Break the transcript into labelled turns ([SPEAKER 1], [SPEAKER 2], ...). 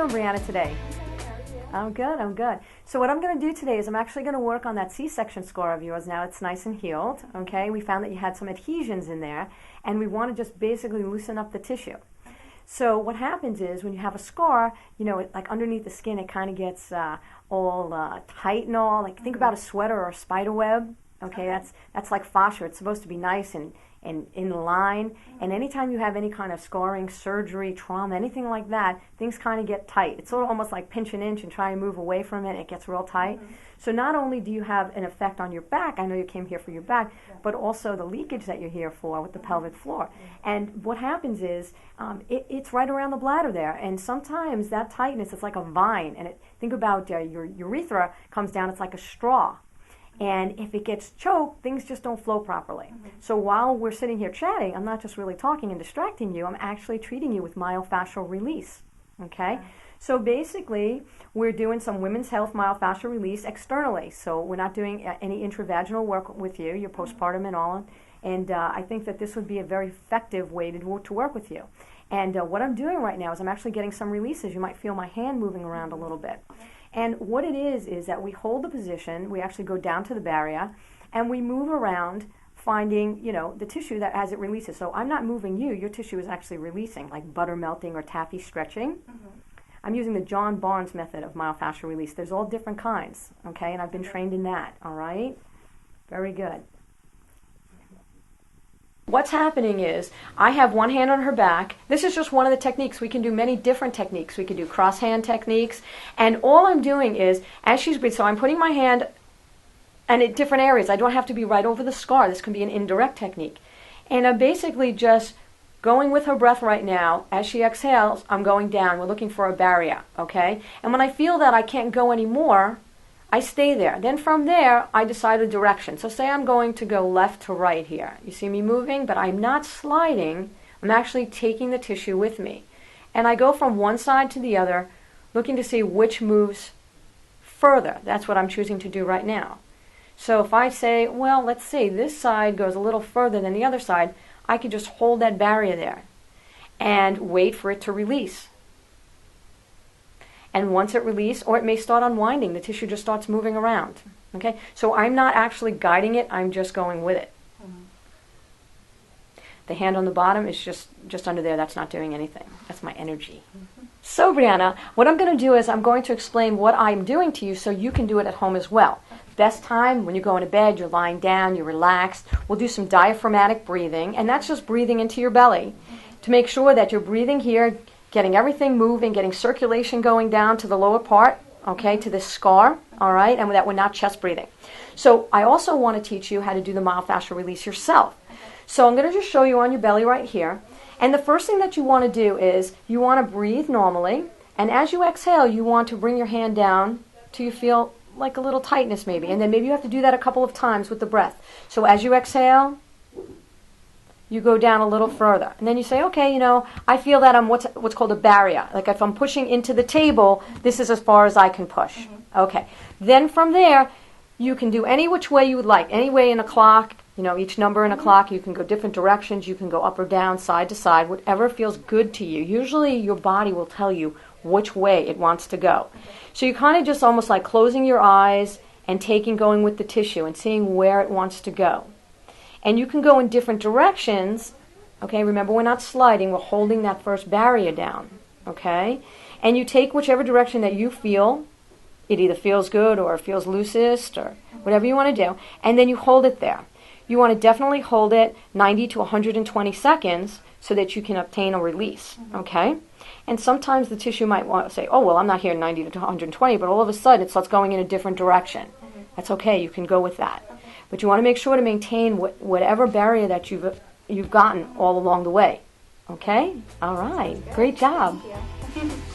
[SPEAKER 1] doing, Brianna, today? I'm good, I'm good. So what I'm going to do today is I'm actually going to work on that C-section scar of yours. Now it's nice and healed, okay? We found that you had some adhesions in there, and we want to just basically loosen up the tissue. So what happens is when you have a scar, you know, like underneath the skin, it kind of gets all tight and all. Like think about a sweater or a spider web. Okay, that's like fascia. It's supposed to be nice and in line. And anytime you have any kind of scarring, surgery, trauma, anything like that, things kind of get tight. It's sort of almost like pinch an inch and try and move away from it. It gets real tight. So not only do you have an effect on your back, I know you came here for your back, but also the leakage that you're here for with the pelvic floor. And what happens is it's right around the bladder there. And sometimes that tightness is like a vine. And think about your urethra comes down, it's like a straw. And if it gets choked, things just don't flow properly. So while we're sitting here chatting, I'm not just really talking and distracting you, I'm actually treating you with myofascial release, okay? So basically, we're doing some women's health myofascial release externally. So we're not doing any intravaginal work with you, your postpartum and all. And I think that this would be a very effective way to work with you. And what I'm doing right now is I'm actually getting some releases. You might feel my hand moving around a little bit. And what it is that we hold the position, we actually go down to the barrier, and we move around finding, you know, the tissue that as it releases. So I'm not moving you, your tissue is actually releasing, like butter melting or taffy stretching. I'm using the John Barnes method of myofascial release. There's all different kinds, okay, and I've been trained in that, all right? Very good. What's happening is I have one hand on her back. This is just one of the techniques. We can do many different techniques. We can do cross hand techniques. And all I'm doing is, as she's breathing, so I'm putting my hand and at different areas. I don't have to be right over the scar. This can be an indirect technique. And I'm basically just going with her breath right now. As she exhales, I'm going down. We're looking for a barrier, okay? And when I feel that I can't go anymore, I stay there. Then from there, I decide a direction. So say I'm going to go left to right here. You see me moving, but I'm not sliding. I'm actually taking the tissue with me. And I go from one side to the other, looking to see which moves further. That's what I'm choosing to do right now. So if I say, well, let's see, this side goes a little further than the other side, I could just hold that barrier there and wait for it to release. And once it releases, or it may start unwinding, the tissue just starts moving around. Okay? So I'm not actually guiding it, I'm just going with it. The hand on the bottom is just under there, that's not doing anything. That's my energy. So Brianna, what I'm going to do is I'm going to explain what I'm doing to you so you can do it at home as well. Best time, when you're going to bed, you're lying down, you're relaxed. We'll do some diaphragmatic breathing, and that's just breathing into your belly to make sure that you're breathing here, getting everything moving, getting circulation going down to the lower part, okay, to this scar, all right, and that we're not chest breathing. So I also want to teach you how to do the myofascial release yourself. So I'm going to just show you on your belly right here. And the first thing that you want to do is you want to breathe normally, and as you exhale, you want to bring your hand down till you feel like a little tightness maybe, and then maybe you have to do that a couple of times with the breath. So as you exhale, you go down a little further. And then you say, okay, you know, I feel that I'm what's called a barrier. Like if I'm pushing into the table, this is as far as I can push. Okay. Then from there, you can do any which way you would like. Any way in a clock, you know, each number in a clock, you can go different directions. You can go up or down, side to side, whatever feels good to you. Usually your body will tell you which way it wants to go. So you kind of just almost like closing your eyes and going with the tissue and seeing where it wants to go. And you can go in different directions, okay? Remember, we're not sliding. We're holding that first barrier down, okay? And you take whichever direction that you feel. It either feels good or it feels loosest or whatever you want to do. And then you hold it there. You want to definitely hold it 90 to 120 seconds so that you can obtain a release, okay? And sometimes the tissue might want to say, oh, well, I'm not here 90 to 120, but all of a sudden it starts going in a different direction. That's okay. You can go with that. But you want to make sure to maintain whatever barrier that you've gotten all along the way. Okay? All right. Great job.
[SPEAKER 2] Thank you.